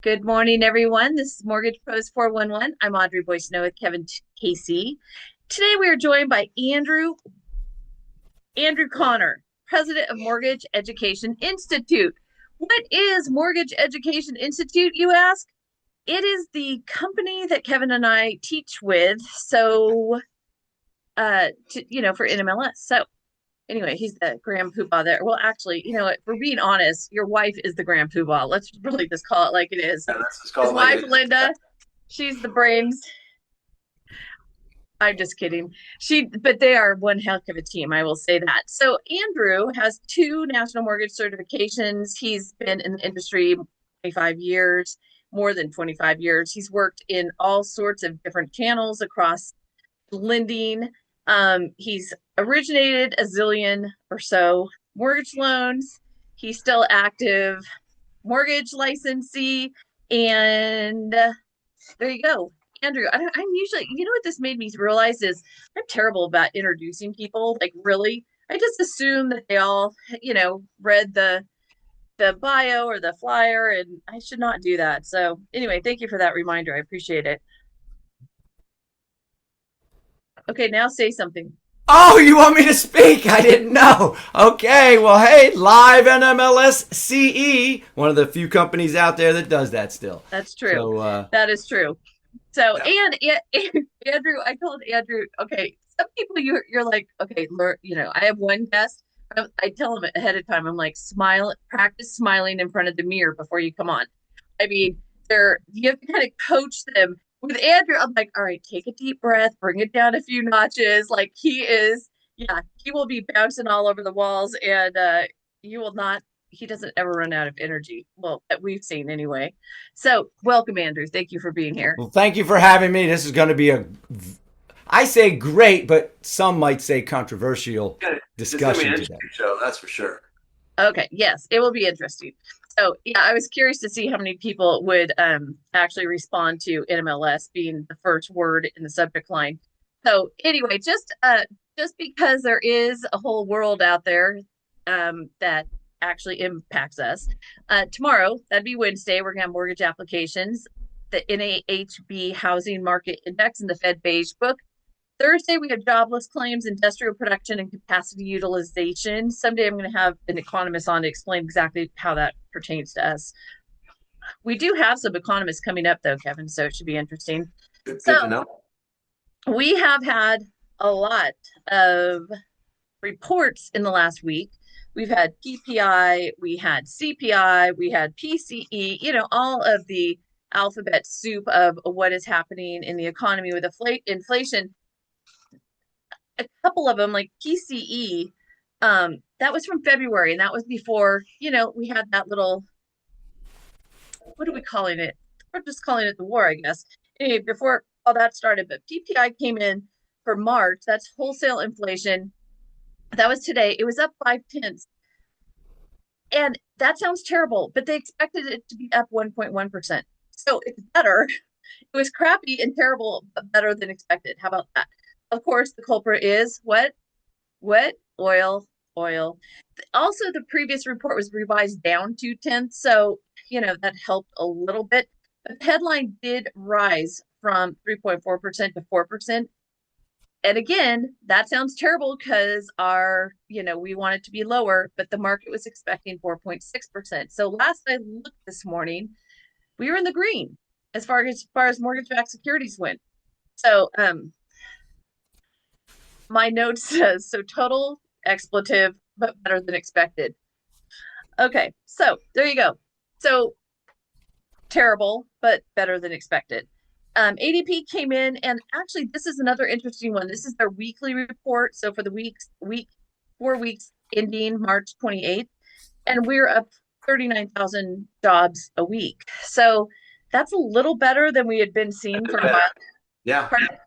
Good morning, everyone. This is Mortgage Pros 411. I'm Audrey Boyce-Noah with Kevin Casey. Today we are joined by Andrew Connor, President of Mortgage Education Institute. What is Mortgage Education Institute, you ask? It is the company that Kevin and I teach with, for NMLS. So anyway, he's the grand poobah there. Well, actually, you know what? For being honest, your wife is the grand poobah. Let's really just call it like it is. Yeah, let's just His call it like it wife, is. Linda, she's the brains. I'm just kidding. But they are one heck of a team, I will say that. So Andrew has two national mortgage certifications. He's been in the industry 25 years, more than 25 years. He's worked in all sorts of different channels across lending. He's originated a zillion or so mortgage loans. He's still active mortgage licensee, and there you go. Andrew, I'm usually, you know what this made me realize is I'm terrible about introducing people. Like, really, I just assume that they all, read the bio or the flyer, and I should not do that. So, anyway, thank you for that reminder. I appreciate it. Okay, now say something. Oh, you want me to speak? I didn't know. Okay, well, hey, live NMLS CE, one of the few companies out there that does that still. That's true. So, That is true. So, yeah. Andrew, I told Andrew, okay, some people you're like, okay, learn, I have one guest. I tell him ahead of time, I'm like, practice smiling in front of the mirror before you come on. I mean, you have to kind of coach them. With Andrew, I'm like, all right, take a deep breath, bring it down a few notches. Like he will be bouncing all over the walls, and you will not. He doesn't ever run out of energy. Well, that we've seen anyway. So, welcome, Andrew. Thank you for being here. Well, thank you for having me. This is going to be I say great, but some might say controversial It's gonna be an discussion today. interesting show, that's for sure. Okay, yes, it will be interesting. So, yeah, I was curious to see how many people would actually respond to NMLS being the first word in the subject line. So, anyway, just because there is a whole world out there that actually impacts us. Tomorrow, that'd be Wednesday, we're gonna have mortgage applications, the NAHB Housing Market Index, and the Fed Beige Book. Thursday, we have jobless claims, industrial production, and capacity utilization. Someday I'm going to have an economist on to explain exactly how that pertains to us. We do have some economists coming up, though, Kevin, so it should be interesting. Good to So know. we have had a lot of reports in the last week. We've had PPI, we had CPI, we had PCE, all of the alphabet soup of what is happening in the economy with inflation. A couple of them, like PCE, that was from February, and that was before, we had that little, what are we calling it? We're just calling it the war, I guess. Anyway, before all that started, but PPI came in for March. That's wholesale inflation. That was today. It was up 5/10. And that sounds terrible, but they expected it to be up 1.1%. So it's better. It was crappy and terrible, but better than expected. How about that? Of course, the culprit is what? What? Oil. Also, the previous report was revised down 2/10. So, that helped a little bit. But the headline did rise from 3.4% to 4%. And again, that sounds terrible because we want it to be lower, but the market was expecting 4.6%. So last I looked this morning, we were in the green as far as mortgage-backed securities went. So my note says, so total expletive, but better than expected. Okay, so there you go. So terrible, but better than expected. ADP came in, and actually, this is another interesting one. This is their weekly report. So for the 4 weeks ending March 28th, and we're up 39,000 jobs a week. So that's a little better than we had been seeing for a while. Yeah, Pardon?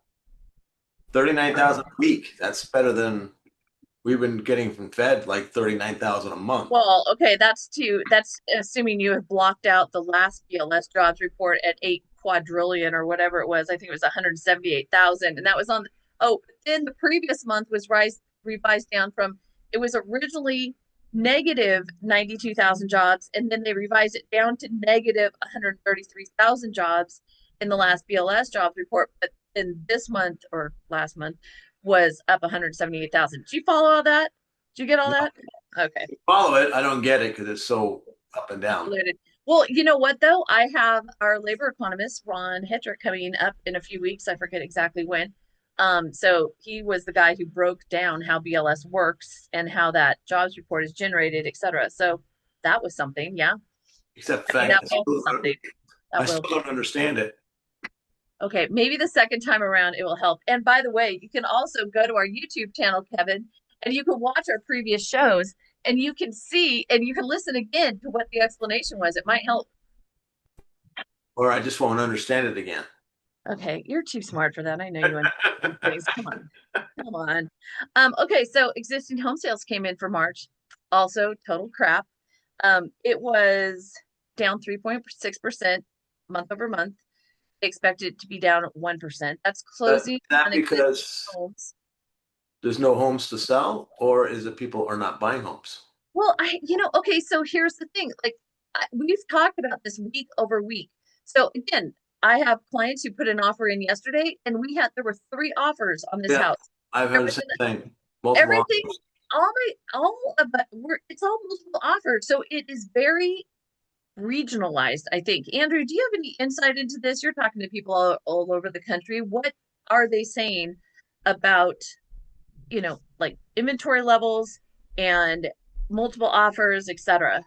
39,000 a week. That's better than we've been getting from Fed, like 39,000 a month. Well, okay, that's assuming you have blocked out the last BLS jobs report at 8 quadrillion or whatever it was. I think it was 178,000, and that was then the previous month was revised down from, it was originally negative 92,000 jobs, and then they revised it down to negative 133,000 jobs in the last BLS jobs report. But in this month or last month was up 178,000. Did you follow all that? Did you get all No, that? Okay. follow it. I don't get it because it's so up and down. Well, you know what though? I have our labor economist, Ron Hedrick, coming up in a few weeks. I forget exactly when. So he was the guy who broke down how BLS works and how that jobs report is generated, et cetera. So that was something, yeah. Except the I mean, fact that will be something. I That will still be. don't understand it. Okay, maybe the second time around it will help. And by the way, you can also go to our YouTube channel, Kevin, and you can watch our previous shows and you can see and you can listen again to what the explanation was. It might help. Or I just won't understand it again. Okay, you're too smart for that. I know you understand things. Come on. Come on. Okay, so existing home sales came in for March. Also, total crap. It was down 3.6% month over month. They expect it to be down 1%. That's Is closing that on existing because homes. there's no homes to sell, or is it people are not buying homes? Well, okay, so here's the thing. Like, we've talked about this week over week. So again, I have clients who put an offer in yesterday, and there were 3 offers on this Yeah, house. I've heard the same Everything, thing. Multiple everything, offers. all of it, it's all multiple offers. So it is very regionalized, I think. Andrew, do you have any insight into this? You're talking to people all over the country. What are they saying about, like inventory levels and multiple offers, etc.?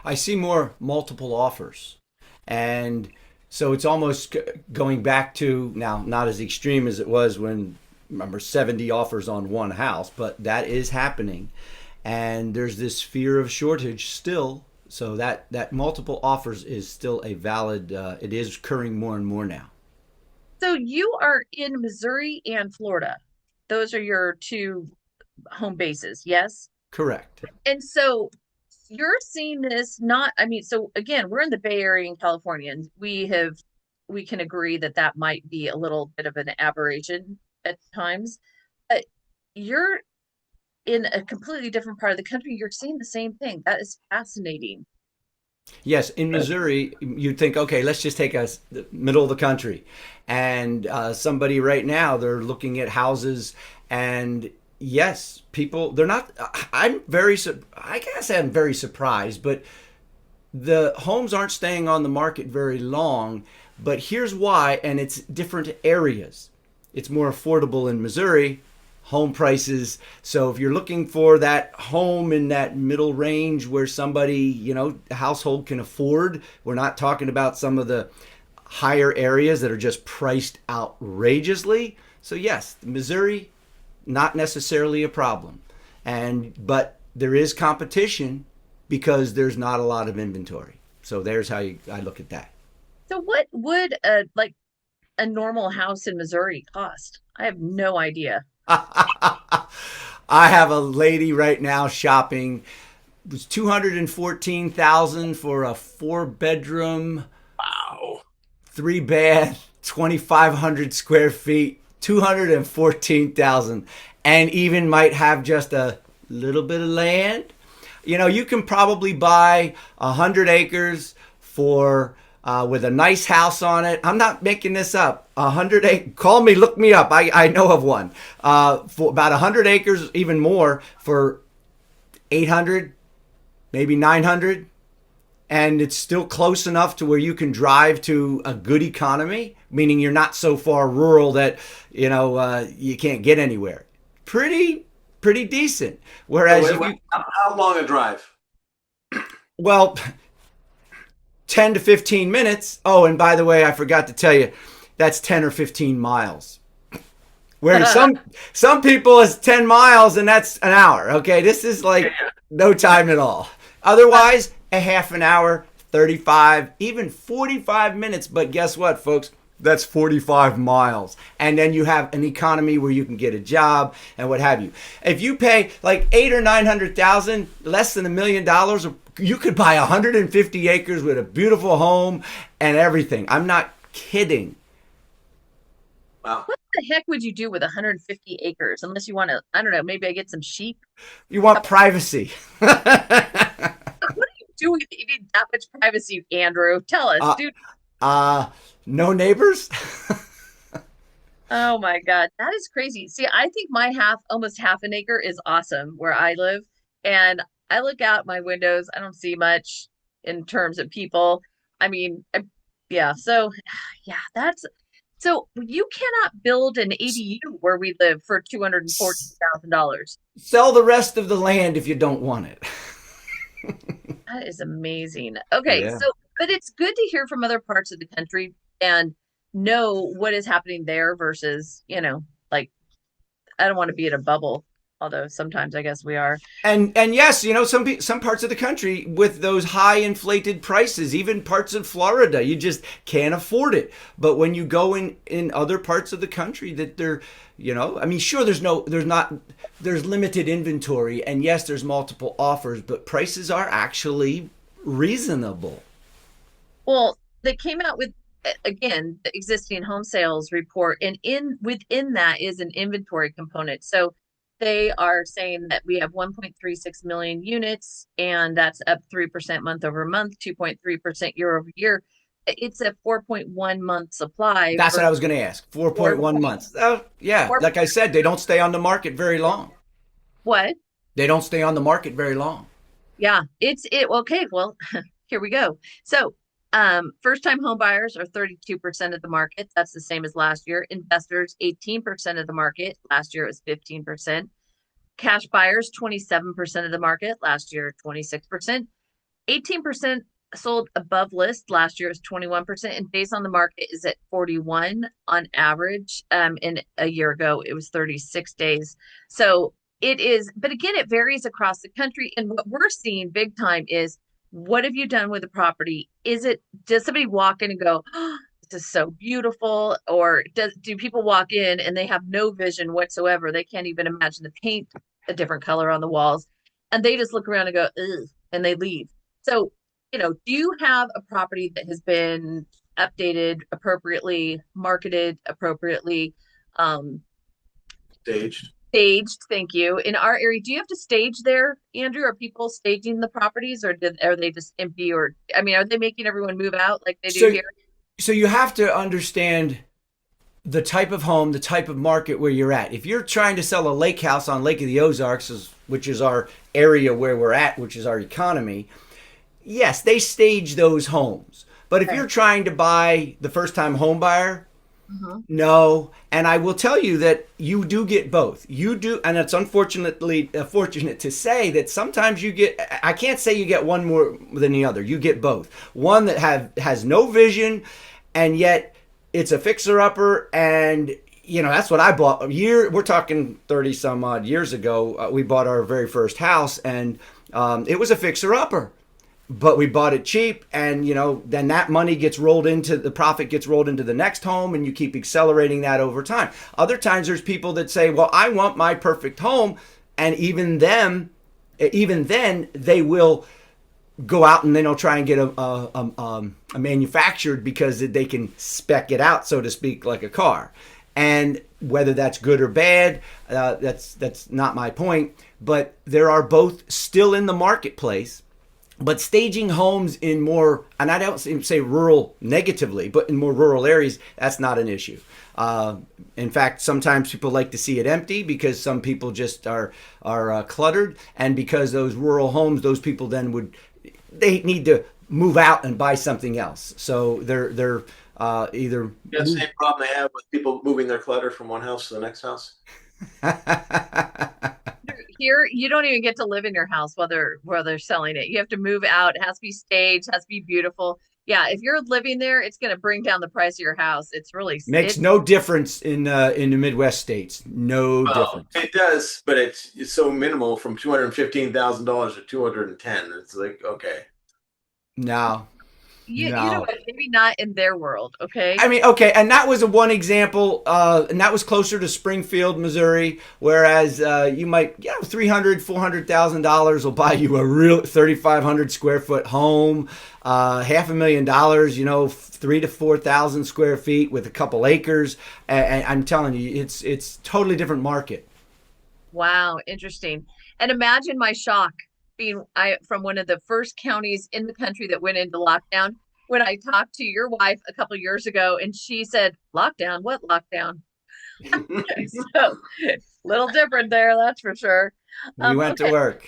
I see more multiple offers. And so it's almost going back to now, not as extreme as it was when, remember, 70 offers on one house, but that is happening. And there's this fear of shortage still. So that multiple offers is still a valid, it is occurring more and more now. So you are in Missouri and Florida. Those are your 2 home bases, yes? Correct. And so you're seeing this not, I mean, so again, we're in the Bay Area in California, and we can agree that that might be a little bit of an aberration at times. But you're in a completely different part of the country. You're seeing the same thing. That is fascinating. Yes, in Missouri, you'd think, okay, let's just take us the middle of the country, and somebody right now they're looking at houses, and yes, people they're not. I guess I'm very surprised, but the homes aren't staying on the market very long. But here's why, and it's different areas. It's more affordable in Missouri, home prices. So if you're looking for that home in that middle range where somebody, household can afford, we're not talking about some of the higher areas that are just priced outrageously. So yes, Missouri, not necessarily a problem. But there is competition because there's not a lot of inventory. So there's how I look at that. So what would a normal house in Missouri cost? I have no idea. I have a lady right now shopping. It was 214,000 for a 4-bedroom, Wow. 3-bath, 2,500 square feet. 214,000, and even might have just a little bit of land. You can probably buy 100 acres for with a nice house on it. I'm not making this up. 100 acres. Call me, look me up. I know of one for about 100 acres, even more, for 800, maybe 900. And it's still close enough to where you can drive to a good economy, meaning you're not so far rural that you can't get anywhere. Pretty decent. Whereas how long a drive? Well, 10 to 15 minutes. Oh, and by the way, I forgot to tell you, that's 10 or 15 miles. Where some people it's 10 miles and that's an hour. Okay, this is like no time at all. Otherwise, a half an hour, 35, even 45 minutes. But guess what, folks? That's 45 miles. And then you have an economy where you can get a job and what have you. If you pay like 800,000 or 900,000, less than $1 million, you could buy 150 acres with a beautiful home and everything. I'm not kidding. Wow. the heck would you do with 150 acres unless you want to, I don't know, maybe I get some sheep. You want privacy. What do you do with you need that much privacy, Andrew? Tell us, uh, dude. uh, no neighbors. Oh my God, that is crazy. See, I think my almost half an acre is awesome where I live. And I look out my windows, I don't see much in terms of people. I mean, yeah, so yeah, that's so you cannot build an ADU where we live for $214,000. Sell the rest of the land if you don't want it. That is amazing. Okay, Yeah. so but it's good to hear from other parts of the country and know what is happening there versus, like I don't want to be in a bubble, although sometimes I guess we are. And yes, some parts of the country with those high inflated prices, even parts of Florida, you just can't afford it. But when you go in other parts of the country that they're, I mean, sure, there's limited inventory, and yes, there's multiple offers, but prices are actually reasonable. Well, they came out with again the existing home sales report, and in within that is an inventory component. So they are saying that we have 1.36 million units, and that's up 3% month over month, 2.3% year over year. It's a 4.1 month supply That's what for I was going to ask. 4.1 4.4. months. Yeah, like I said, they don't stay on the market very long. What? They don't stay on the market very long. Yeah, okay. Well, here we go. So, first time home buyers are 32% of the market. That's the same as last year. Investors, 18% of the market. Last year it was 15%. Cash buyers, 27% of the market. Last year, 26%. 18% sold above list. Last year was 21%. And days on the market is at 41 on average. And a year ago, it was 36 days. So it is, but again, it varies across the country. And what we're seeing big time is what have you done with the property? Does somebody walk in and go, oh, this is so beautiful? Or do people walk in and they have no vision whatsoever? They can't even imagine the paint a different color on the walls. And they just look around and go, ugh, and they leave. So, do you have a property that has been updated appropriately, marketed appropriately, um, Staged. staged? Thank you. In our area, do you have to stage there, Andrew? Are people staging the properties, or are they just empty? Or I mean, are they making everyone move out like they do So, here? so you have to understand the type of home, the type of market where you're at. If you're trying to sell a lake house on Lake of the Ozarks, which is our area where we're at, which is our economy, yes, they stage those homes. But if Okay. you're trying to buy the first time home buyer, Uh-huh. no. And I will tell you that you do get both. You do, and it's unfortunately fortunate to say that sometimes you get. I can't say you get one more than the other. You get both. One that has no vision, and yet it's a fixer upper, and that's what I bought a year. We're talking 30 some odd years ago. We bought our very first house, and it was a fixer upper, but we bought it cheap, and then that money gets rolled into the profit, gets rolled into the next home, and you keep accelerating that over time. Other times there's people that say, well, I want my perfect home, and even then they will go out and then they'll try and get a manufactured because they can spec it out, so to speak, like a car. And whether that's good or bad, that's not my point, but there are both still in the marketplace. But staging homes in more, and I don't say rural negatively, but in more rural areas, that's not an issue. In fact, sometimes people like to see it empty because some people just are cluttered, and because those rural homes, those people then they need to move out and buy something else. So they're either Yeah, same problem they have with people moving their clutter from one house to the next house. Here, you don't even get to live in your house while they're selling it. You have to move out. It has to be staged, has to be beautiful. Yeah, if you're living there, it's going to bring down the price of your house. It's really makes it. no difference in the Midwest states. No Well, difference. it does, but it's so minimal from $215,000 to 210. It's like okay. No. you know No. what? Maybe not in their world. Okay. I mean, okay, and that was a one example, and that was closer to Springfield, Missouri. Whereas you might, 300, $400,000 will buy you a real 3,500 square foot home, $500,000, 3 to 4,000 square feet with a couple acres. And I'm telling you, it's totally different market. Wow, interesting. And imagine my shock being I from one of the first counties in the country that went into lockdown when I talked to your wife a couple years ago and she said, "Lockdown? What lockdown?" So, little different there, that's for sure. We went to Okay. work.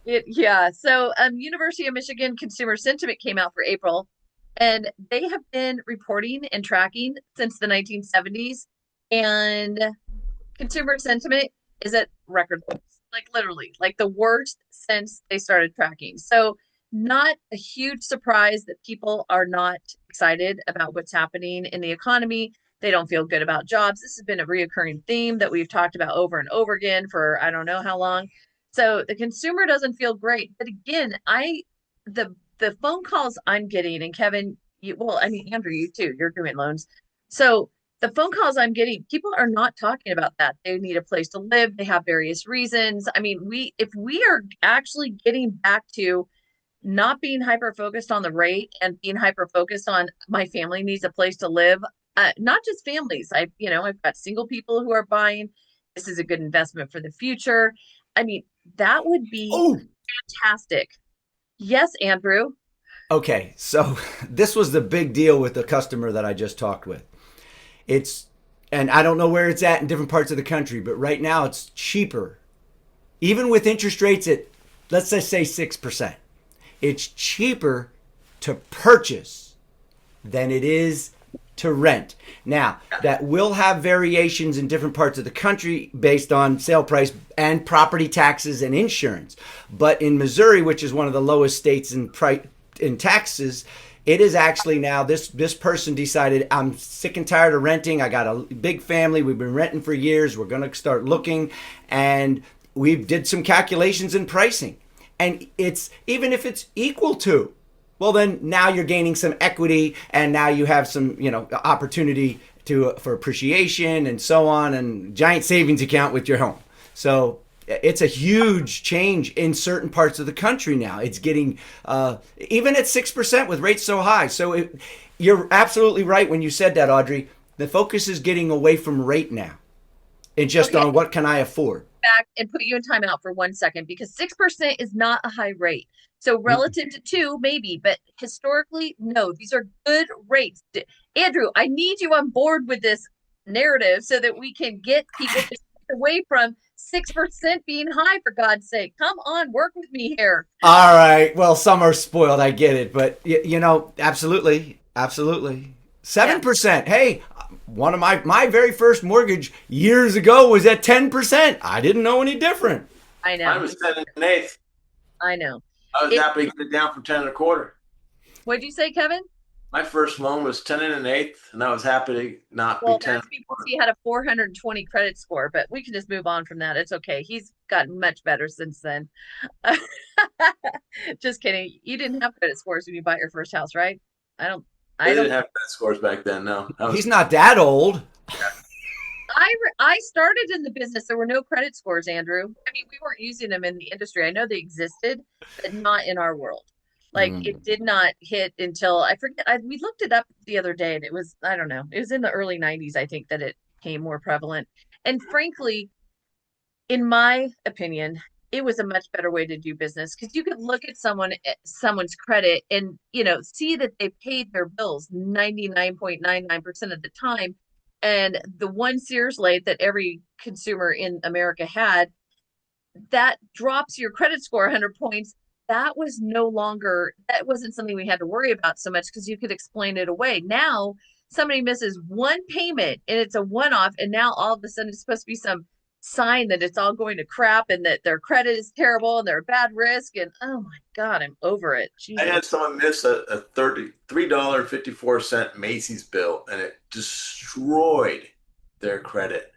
Yeah. So, University of Michigan Consumer Sentiment came out for April, and they have been reporting and tracking since the 1970s. And consumer sentiment is at record lows, like literally, like the worst since they started tracking. So, not a huge surprise that people are not excited about what's happening in the economy. They don't feel good about jobs. This has been a reoccurring theme that we've talked about over and over again for I don't know how long. So the consumer doesn't feel great. But again, the phone calls I'm getting, and Kevin, well, I mean Andrew, you too, you're doing loans. So the phone calls I'm getting, people are not talking about that. They need a place to live. They have various reasons. I mean, if we are actually getting back to not being hyper focused on the rate and being hyper focused on my family needs a place to live, not just families. I've got single people who are buying. This is a good investment for the future. I mean, that would be Oh, fantastic. Yes, Andrew. okay. So this was the big deal with the customer that I just talked with. It's, and I don't know where it's at in different parts of the country, but right now it's cheaper, even with interest rates at, let's just say 6%. It's cheaper to purchase than it is to rent. Now, that will have variations in different parts of the country based on sale price and property taxes and insurance. But in Missouri, which is one of the lowest states in taxes, it is actually now this person decided, I'm sick and tired of renting. I got a big family. We've been renting for years. We're going to start looking, and we did some calculations in pricing. And it's, even if it's equal to, well, then now you're gaining some equity, and now you have some, opportunity for appreciation and so on, and giant savings account with your home. So it's a huge change in certain parts of the country now. It's getting even at 6% with rates so high. So you're absolutely right when you said that, Audrey. The focus is getting away from rate now and just Okay, on what can I afford. back and put you in timeout for 1 second because 6% is not a high rate. So relative to two, maybe, but historically, no, these are good rates. Andrew, I need you on board with this narrative so that we can get people to shift away from 6% being high, for God's sake. Come on, work with me here. All right. Well, some are spoiled. I get it, but absolutely, absolutely. Yeah, 7%. Hey, one of my very first mortgage years ago was at 10%. I didn't know any different. I Mine know. was 10 and an eighth. I know. I was It, happy to get it down from 10 and a quarter. what'd you say, Kevin? My first loan was 10 and an eighth, and I was happy to not be Well, 10 and that's a because quarter. he had a 420 credit score, but we can just move on from that. It's okay. He's gotten much better since then. Just kidding. You didn't have credit scores when you bought your first house, right? I don't, They I didn't don't, have credit scores back then. No, I He's was. not that old. I started in the business. There were no credit scores, Andrew. I mean, we weren't using them in the industry. I know they existed, but not in our world. Like it Mm. did not hit until I forget. We looked it up the other day, and it was I don't know. It was in the early '90s, I think, that it became more prevalent. And frankly, in my opinion, it was a much better way to do business because you could look at someone's credit and see that they paid their bills 99.99% of the time. And the one Sears late that every consumer in America had, that drops your credit score 100 points. That wasn't something we had to worry about so much because you could explain it away. Now somebody misses one payment and it's a one-off, and now all of a sudden it's supposed to be some sign that it's all going to crap and that their credit is terrible and they're a bad risk. And oh my God, I'm over it. I Jesus. had someone miss a $33.54 Macy's bill, and it destroyed their credit.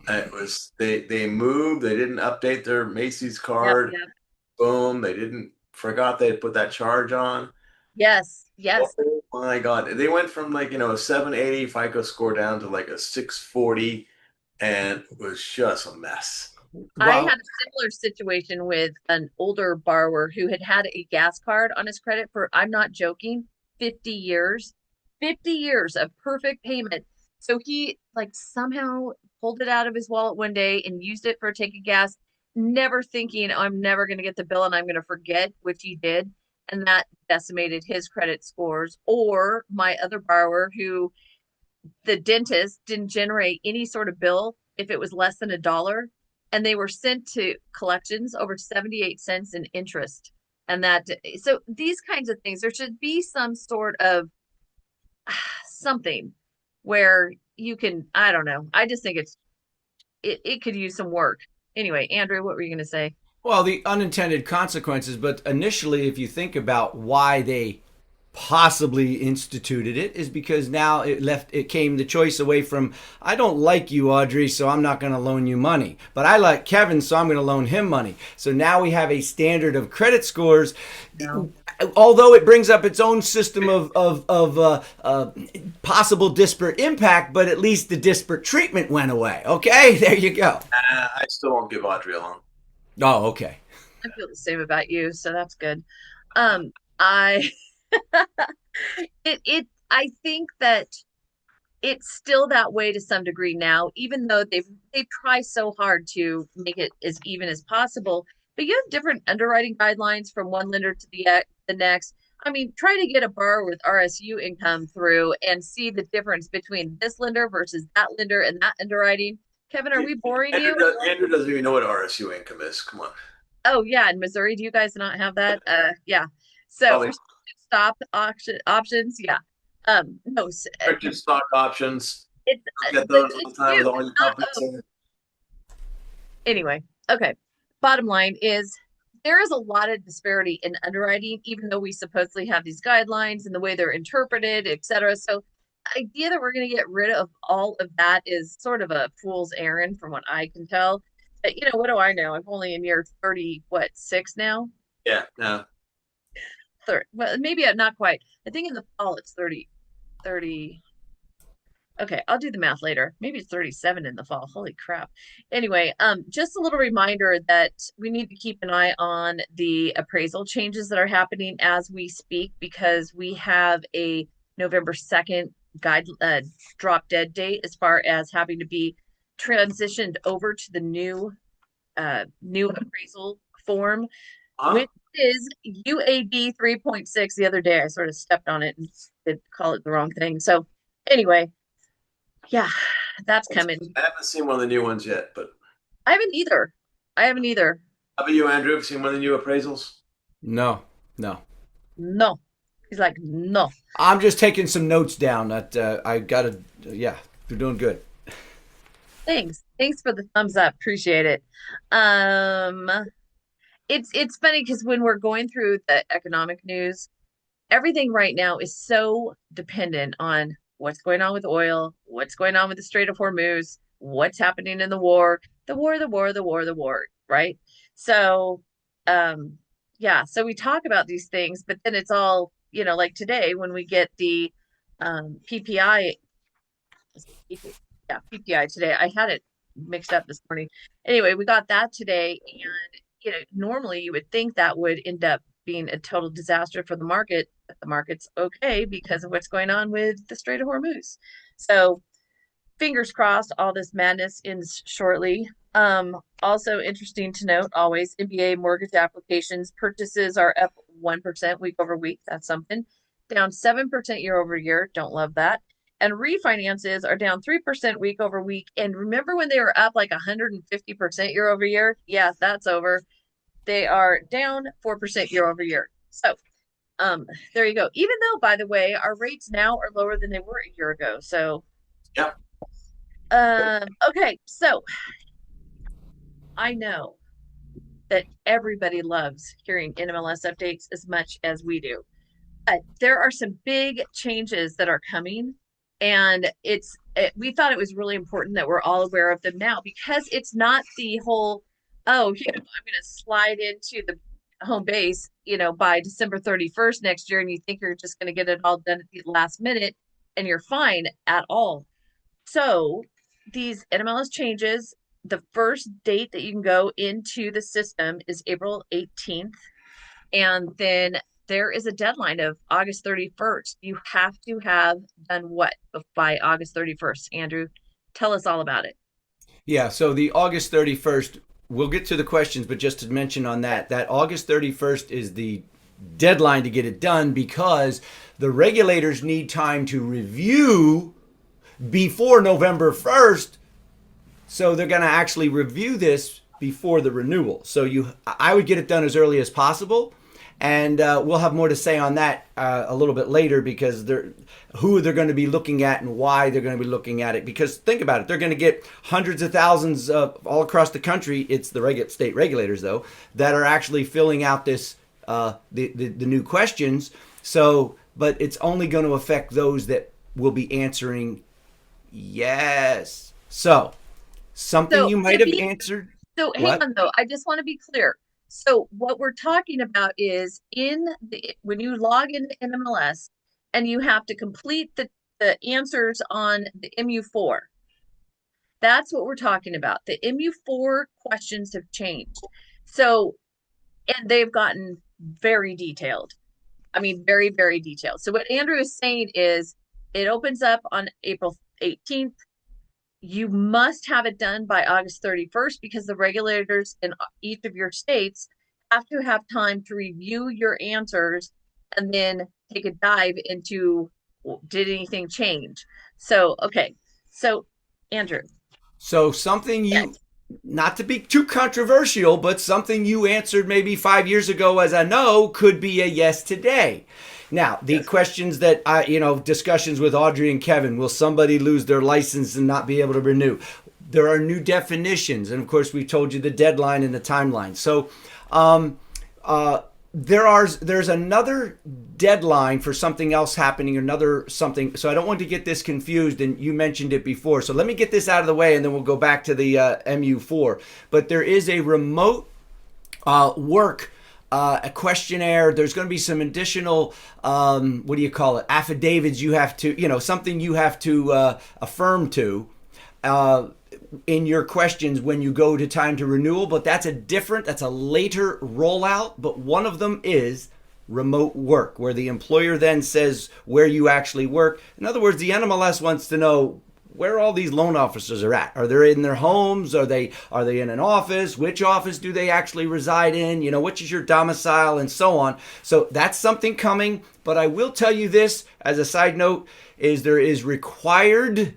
It was they moved, they didn't update their Macy's Yep, card. yep. Boom, they didn't forgot they put that charge on. Yes, yes. Oh my God. They went from like, a 780 FICO score down to like a 640, and it was just a mess. I had Well, a similar situation with an older borrower who had had a gas card on his credit for, I'm not joking, 50 years. 50 years of perfect payment. So he like somehow pulled it out of his wallet one day and used it for a tank of gas, never thinking I'm never going to get the bill and I'm going to forget, which he did. And that decimated his credit scores. Or my other borrower who the dentist didn't generate any sort of bill if it was less than $1, and they were sent to collections over 78 cents in interest. And that, so these kinds of things, there should be some sort of something where you can, I don't know, I just think it could use some work. Anyway, Andrew, what were you going to say? well, the unintended consequences, but initially, if you think about why they possibly instituted it, is because now it came the choice away from, I don't like you, Audrey, so I'm not going to loan you money, but I like Kevin, so I'm going to loan him money. So now we have a standard of credit scores, No. although it brings up its own system of possible disparate impact, but at least the disparate treatment went away. Okay, there you go. I still won't give Audrey a loan. Oh, okay. I feel the same about you, so that's good. I I think that it's still that way to some degree now, even though they try so hard to make it as even as possible. But you have different underwriting guidelines from one lender to the next. I mean, try to get a borrower with RSU income through and see the difference between this lender versus that lender and that underwriting. Kevin, are we boring Andrew, you? Andrew doesn't even know what RSU income is. Come on. Oh yeah, in Missouri, do you guys not have that? Yeah. So Probably restricted stop options, yeah. No, restricted stock options. it's Get the those all the time with dispute all is your not companies. anyway. Okay. Bottom line is there is a lot of disparity in underwriting, even though we supposedly have these guidelines and the way they're interpreted, et cetera. So the idea that we're going to get rid of all of that is sort of a fool's errand from what I can tell. But what do I know? I'm only in year 30, what, six now? Yeah, no. Third, well, maybe not quite. I think in the fall it's 30, 30. Okay, I'll do the math later. Maybe it's 37 in the fall. Holy crap. Anyway, just a little reminder that we need to keep an eye on the appraisal changes that are happening as we speak because we have a November 2nd guide drop dead date as far as having to be transitioned over to the new appraisal form, Huh? which is UAD 3.6. The other day I sort of stepped on it and did call it the wrong thing. So anyway, yeah, that's coming. I haven't seen one of the new ones yet, but I haven't either. I haven't either. how about you, Andrew? Have you seen one of the new appraisals? No, no. No. He's like, no. I'm just taking some notes down that I got to, yeah, you're doing good. Thanks. Thanks for the thumbs up. Appreciate it. Um, it's funny because when we're going through the economic news, everything right now is so dependent on what's going on with oil, what's going on with the Strait of Hormuz, what's happening in the war, right? So, yeah, so we talk about these things, but then it's all, like today when we get the PPI, yeah, PPI today. I had it mixed up this morning. Anyway, we got that today, and normally you would think that would end up being a total disaster for the market, but the market's okay because of what's going on with the Strait of Hormuz. So fingers crossed, all this madness ends shortly. Also interesting to note, always NBA mortgage applications purchases are up 1% week over week. That's something. Down 7% year over year. Don't love that. And refinances are down 3% week over week. And remember when they were up like 150% year over year? Yeah, that's over. They are down 4% year over year. So there you go. Even though, by the way, our rates now are lower than they were a year ago. So Yep. okay, so I know that everybody loves hearing NMLS updates as much as we do. There are some big changes that are coming, and we thought it was really important that we're all aware of them now because it's not the whole, oh, I'm going to slide into the home base, by December 31st next year, and you think you're just going to get it all done at the last minute and you're fine at all. So these NMLS changes, the first date that you can go into the system is April 18th. And then there is a deadline of August 31st. You have to have done what by August 31st? Andrew, tell us all about it. Yeah, so the August 31st, we'll get to the questions, but just to mention on that August 31st is the deadline to get it done because the regulators need time to review before November 1st. So they're going to actually review this before the renewal. So I would get it done as early as possible. And we'll have more to say on that a little bit later because who they're going to be looking at and why they're going to be looking at it. Because think about it, they're going to get hundreds of thousands all across the country. It's the state regulators, though, that are actually filling out this the new questions. So, but it's only going to affect those that will be answering yes. So, something you might have answered. So hang on, though. I just want to be clear. So what we're talking about is when you log into NMLS and you have to complete the answers on the MU4. That's what we're talking about. The MU4 questions have changed. So, and they've gotten very detailed. I mean, very, very detailed. So what Andrew is saying is it opens up on April 18th. You must have it done by August 31st because the regulators in each of your states have to have time to review your answers and then take a dive into did anything change. So, okay. So, Andrew. So something not to be too controversial, but something you answered maybe 5 years ago as a no could be a yes today. Now, the questions that discussions with Audrey and Kevin, will somebody lose their license and not be able to renew? There are new definitions. And of course, we told you the deadline and the timeline. So there's another deadline for something else happening, something. So I don't want to get this confused. And you mentioned it before. So let me get this out of the way and then we'll go back to the MU4. But there is a remote work a questionnaire. There's going to be some additional, affidavits you have to, something you have to affirm to in your questions when you go to time to renewal. But that's a later rollout. But one of them is remote work, where the employer then says where you actually work. In other words, the NMLS wants to know where all these loan officers are at. Are they in their homes? Are they in an office? Which office do they actually reside in? Which is your domicile and so on. So that's something coming. But I will tell you this as a side note is there is required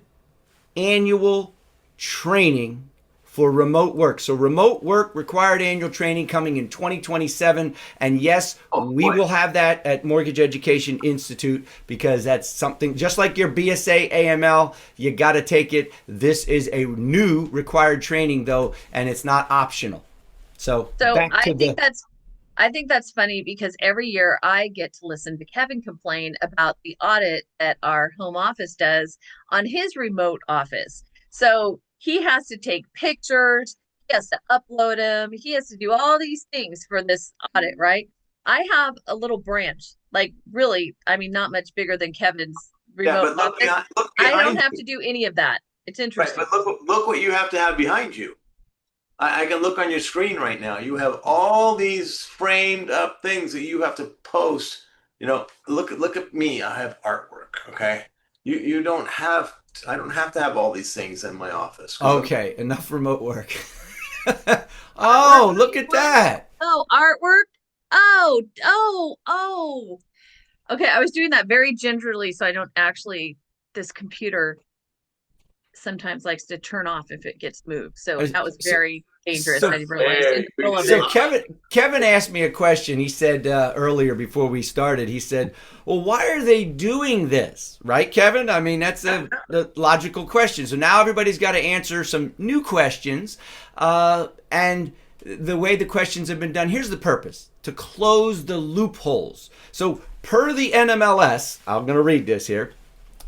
annual training for remote work. So remote work required annual training coming in 2027. And yes, we will have that at Mortgage Education Institute because that's something just like your BSA AML, you got to take it. This is a new required training though, and it's not optional. So I think that's funny because every year I get to listen to Kevin complain about the audit that our home office does on his remote office. So he has to take pictures, he has to upload them, he has to do all these things for this audit, right? I have a little branch, like really, I mean, not much bigger than Kevin's remote office. I don't have to do any of that. It's interesting. Right, but look what you have to have behind you. I can look on your screen right now. You have all these framed up things that you have to post. Look at me. I have artwork. Okay. You don't have. I don't have to have all these things in my office. Okay, enough remote work. Oh, look at that. Oh, artwork. Oh. Okay, I was doing that very gingerly so I don't this computer sometimes likes to turn off if it gets moved. So that was very dangerous. I didn't realize. So Kevin asked me a question. He said earlier before we started, he said, well, why are they doing this? Right, Kevin? I mean, that's the logical question. So now everybody's got to answer some new questions. And the way the questions have been done, here's the purpose: to close the loopholes. So per the NMLS, I'm going to read this here.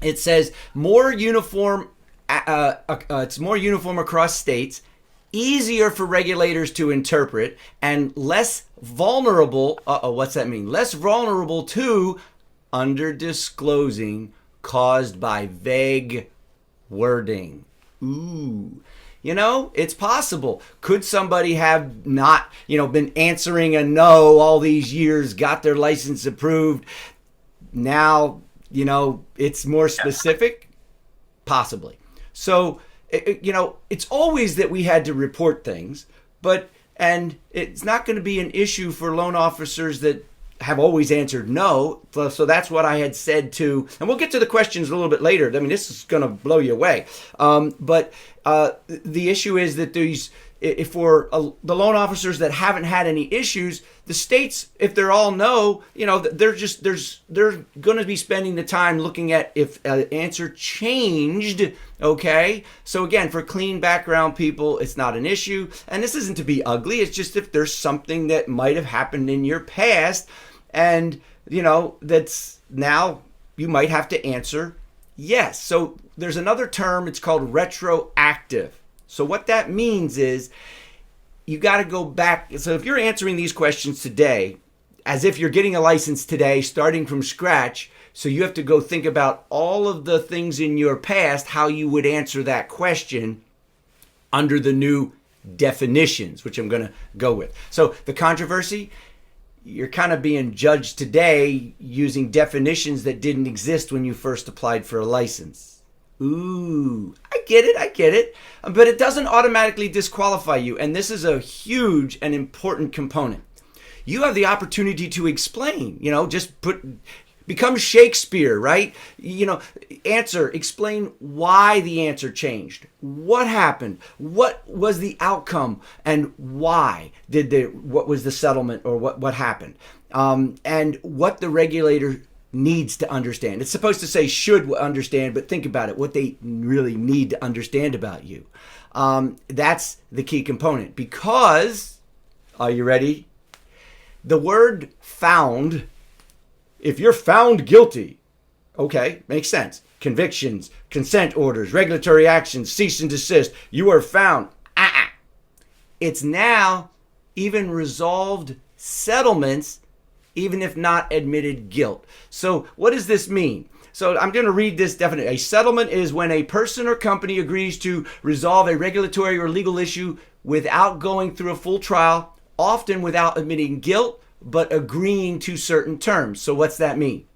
It says more uniform. It's more uniform across states easier for regulators to interpret, and less vulnerable. What's that mean? Less vulnerable to under-disclosing caused by vague wording. Ooh. It's possible. Could somebody have not, been answering a no all these years, got their license approved? Now, it's more specific? Possibly. So, it's always that we had to report things, and it's not going to be an issue for loan officers that have always answered no. So that's what I had said to, and we'll get to the questions a little bit later. I mean, this is going to blow you away. But the issue is that for the loan officers that haven't had any issues, the states, if they're all no, they're going to be spending the time looking at if an answer changed. Okay. So again, for clean background people, it's not an issue. And this isn't to be ugly. It's just if there's something that might have happened in your past, and that's now you might have to answer yes. So there's another term, it's called retroactive. So what that means is you got to go back. So if you're answering these questions today, as if you're getting a license today, starting from scratch, so you have to go think about all of the things in your past, how you would answer that question under the new definitions, which I'm going to go with. So the controversy, you're kind of being judged today using definitions that didn't exist when you first applied for a license. Ooh, I get it. But it doesn't automatically disqualify you. And this is a huge and important component. You have the opportunity to explain, become Shakespeare, right? Explain why the answer changed. What happened? What was the outcome? And why what was the settlement, or what happened? And what the regulator needs to understand. It's supposed to say should understand, but think about it, what they really need to understand about you. That's the key component, because, are you ready? The word found, if you're found guilty, okay, makes sense. Convictions, consent orders, regulatory actions, cease and desist, you are found. It's now even resolved settlements, even if not admitted guilt. So what does this mean? So I'm going to read this definition. A settlement is when a person or company agrees to resolve a regulatory or legal issue without going through a full trial, often without admitting guilt, but agreeing to certain terms. So what's that mean?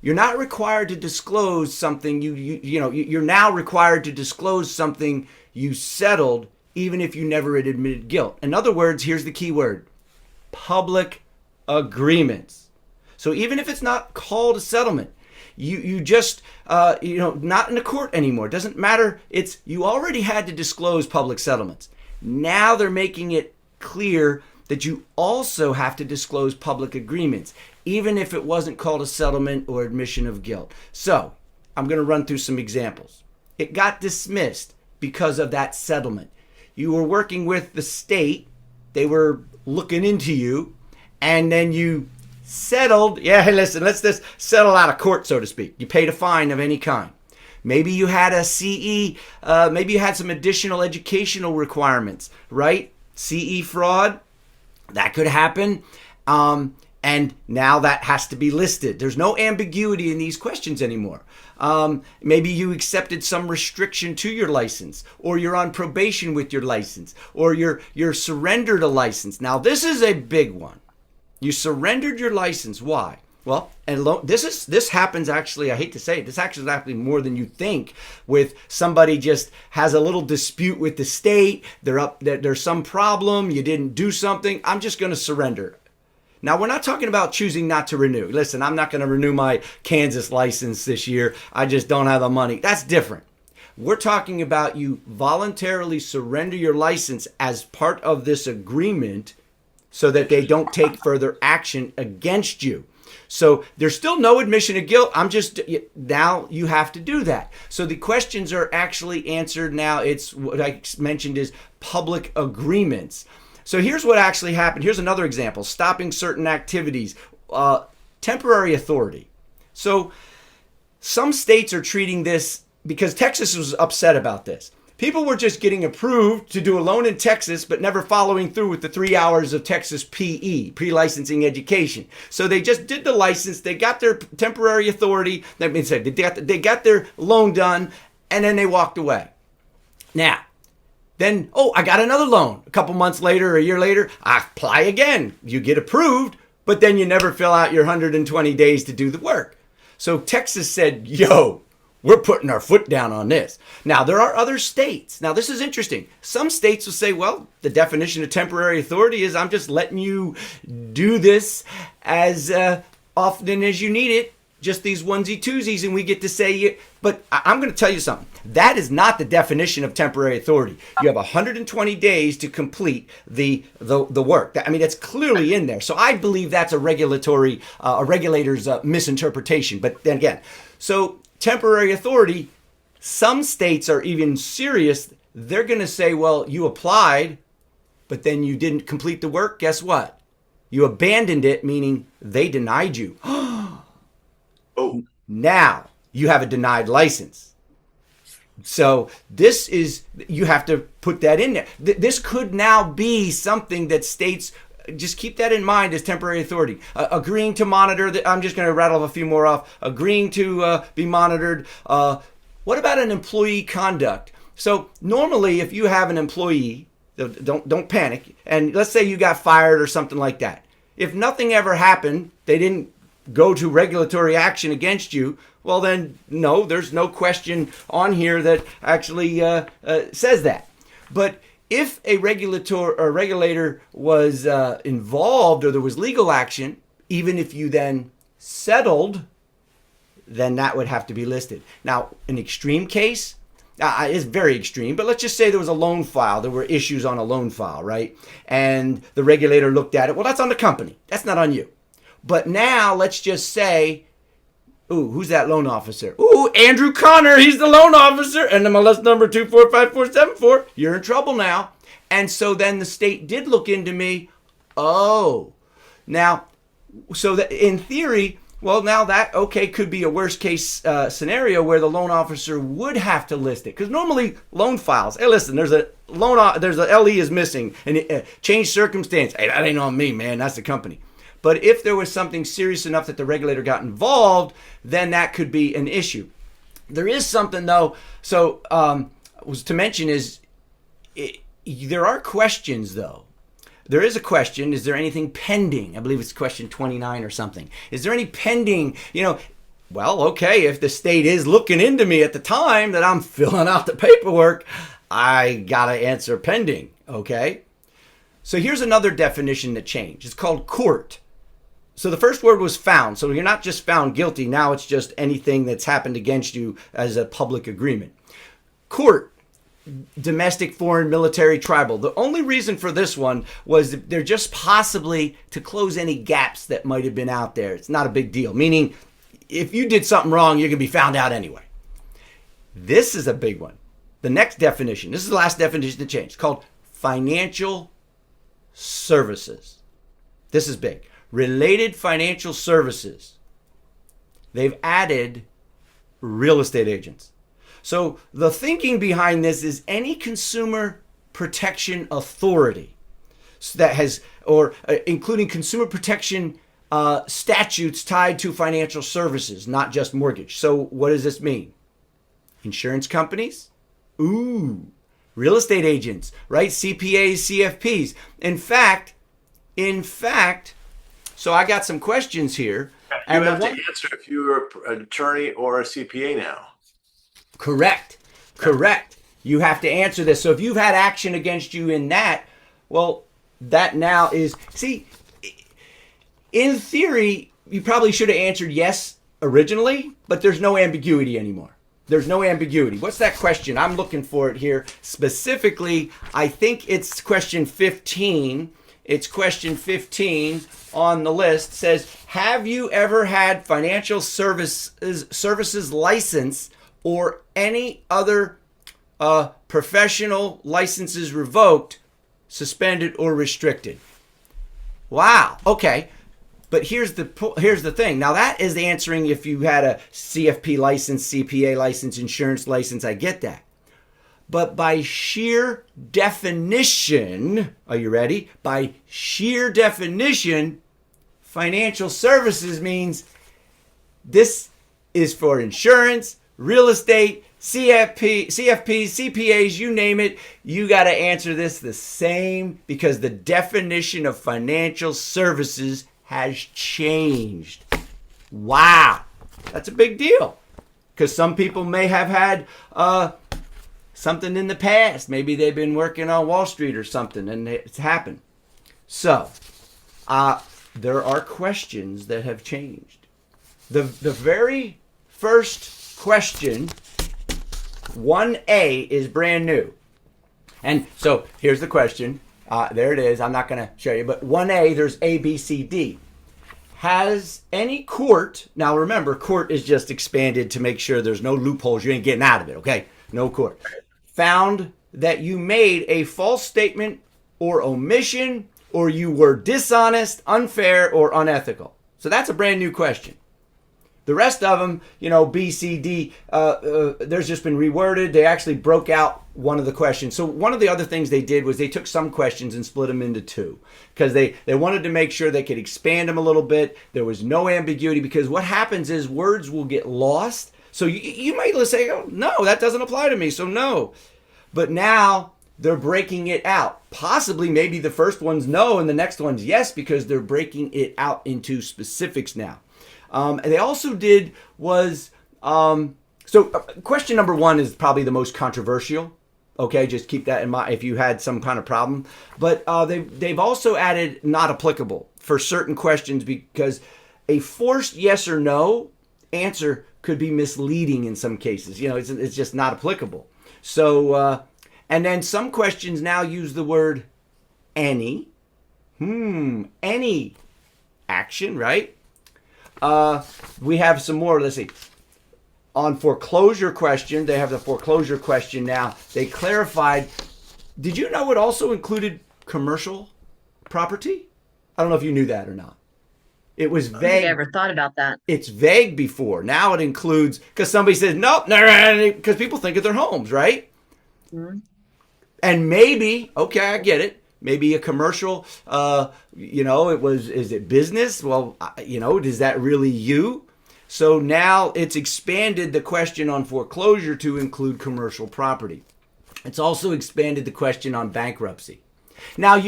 You're not required to disclose something you're now required to disclose something you settled, even if you never had admitted guilt. In other words, here's the key word: public agreements. So even if it's not called a settlement, you just not in a court anymore. It doesn't matter. You already had to disclose public settlements. Now they're making it clear that you also have to disclose public agreements, even if it wasn't called a settlement or admission of guilt. So I'm going to run through some examples. It got dismissed because of that settlement. You were working with the state. They were looking into you, and then you settled. Yeah, hey, listen, let's just settle out of court, so to speak. You paid a fine of any kind. Maybe you had a CE, maybe you had some additional educational requirements, right? CE fraud, that could happen. And now that has to be listed. There's no ambiguity in these questions anymore. Maybe you accepted some restriction to your license, or you're on probation with your license, or you're surrendered a license. Now, this is a big one. You surrendered your license. Why? Well, this happens actually, I hate to say it, this actually is happening more than you think, with somebody just has a little dispute with the state. There's some problem. You didn't do something. I'm just going to surrender. Now, we're not talking about choosing not to renew. Listen, I'm not going to renew my Kansas license this year. I just don't have the money. That's different. We're talking about you voluntarily surrender your license as part of this agreement so that they don't take further action against you. So there's still no admission of guilt. Now you have to do that. So the questions are actually answered now. It's what I mentioned is public agreements. So here's what actually happened. Here's another example: stopping certain activities, temporary authority. So some states are treating this, because Texas was upset about this. People were just getting approved to do a loan in Texas, but never following through with the 3 hours of Texas PE, pre-licensing education. So they just did the license. They got their temporary authority. That means they got their loan done, and then they walked away. Now, then, I got another loan. A couple months later, or a year later, I apply again. You get approved, but then you never fill out your 120 days to do the work. So Texas said, yo, we're putting our foot down on this. Now, there are other states. Now, this is interesting. Some states will say, well, the definition of temporary authority is I'm just letting you do this as often as you need it, just these onesie twosies, and we get to say, but I'm going to tell you something. That is not the definition of temporary authority. You have 120 days to complete the work. I mean, it's clearly in there. So I believe that's a regulator's misinterpretation. But then again, so temporary authority, some states are even serious. They're going to say, well, you applied, but then you didn't complete the work. Guess what? You abandoned it, meaning they denied you. Oh, now you have a denied license. So this is, you have to put that in there. This could now be something that states, just keep that in mind as temporary authority. Agreeing to monitor, I'm just going to rattle a few more off. Agreeing to be monitored. What about an employee conduct? So normally if you have an employee, don't panic, and let's say you got fired or something like that. If nothing ever happened, they didn't go to regulatory action against you, well then, no, there's no question on here that actually says that. But if a regulator was involved or there was legal action, even if you then settled, then that would have to be listed. Now, an extreme case, it's very extreme, but let's just say there was a loan file. There were issues on a loan file, right? And the regulator looked at it. Well, that's on the company. That's not on you. But now let's just say, ooh, who's that loan officer? Ooh, Andrew Connor, he's the loan officer. NMLS number 245474. You're in trouble now. And so then the state did look into me. Oh, now, so that in theory, well, now that, okay, could be a worst case scenario where the loan officer would have to list it. Because normally loan files, hey, listen, there's a LE is missing and changed circumstance. Hey, that ain't on me, man. That's the company. But if there was something serious enough that the regulator got involved, then that could be an issue. There is something, though, so was to mention is there are questions, though. There is a question, is there anything pending? I believe it's question 29 or something. Is there any pending, well, okay, if the state is looking into me at the time that I'm filling out the paperwork, I got to answer pending, okay? So here's another definition that changed. It's called court. So the first word was found. So you're not just found guilty. Now it's just anything that's happened against you as a public agreement. Court, domestic, foreign, military, tribal. The only reason for this one was they're just possibly to close any gaps that might have been out there. It's not a big deal. Meaning, if you did something wrong, you're going to be found out anyway. This is a big one. The next definition, this is the last definition to change. It's called financial services. This is big. Related financial services. They've added real estate agents. So the thinking behind this is any consumer protection authority that has, or including consumer protection statutes tied to financial services, not just mortgage. So what does this mean? Insurance companies? Ooh. Real estate agents, right? CPAs, CFPs. In fact, so I got some questions here. You have to answer if you're an attorney or a CPA now. Correct. You have to answer this. So if you've had action against you in that, well, that now is, see, in theory, you probably should have answered yes originally, but there's no ambiguity anymore. There's no ambiguity. What's that question? I'm looking for it here. Specifically, I think it's question 15. It's question 15 on the list. It says, have you ever had financial services license or any other professional licenses revoked, suspended, or restricted? Wow. Okay. But here's the thing. Now that is the answering if you had a CFP license, CPA license, insurance license. I get that. But by sheer definition, are you ready? By sheer definition, financial services means this is for insurance, real estate, CFPs, CPAs, you name it. You got to answer this the same because the definition of financial services has changed. Wow. That's a big deal because some people may have had something in the past. Maybe they've been working on Wall Street or something and it's happened. So there are questions that have changed. The very first question, 1A, is brand new. And so here's the question. There it is. I'm not going to show you. But 1A, there's A, B, C, D. Has any court, now remember, court is just expanded to make sure there's no loopholes. You ain't getting out of it, okay? No court. Found that you made a false statement or omission or you were dishonest, unfair, or unethical? So that's a brand new question. The rest of them, B, C, D, there's just been reworded. They actually broke out one of the questions. So one of the other things they did was they took some questions and split them into two because they wanted to make sure they could expand them a little bit. There was no ambiguity because what happens is words will get lost. So you might say, oh, no, that doesn't apply to me, so no. But now they're breaking it out. Possibly maybe the first one's no and the next one's yes because they're breaking it out into specifics now. And they also did was, question number one is probably the most controversial. Okay, just keep that in mind if you had some kind of problem. But they've also added not applicable for certain questions because a forced yes or no answer could be misleading in some cases. It's just not applicable. So, and then some questions now use the word any. Any action, right? We have some more. Let's see. On foreclosure question, they have the foreclosure question now. They clarified. Did you know it also included commercial property? I don't know if you knew that or not. It was vague. I don't think I ever thought about that. It's vague before. Now it includes, because somebody says, nope, because people think of their homes, right? Mm-hmm. And maybe, okay, I get it. Maybe a commercial, is it business? Well, is that really you? So now it's expanded the question on foreclosure to include commercial property. It's also expanded the question on bankruptcy. Now,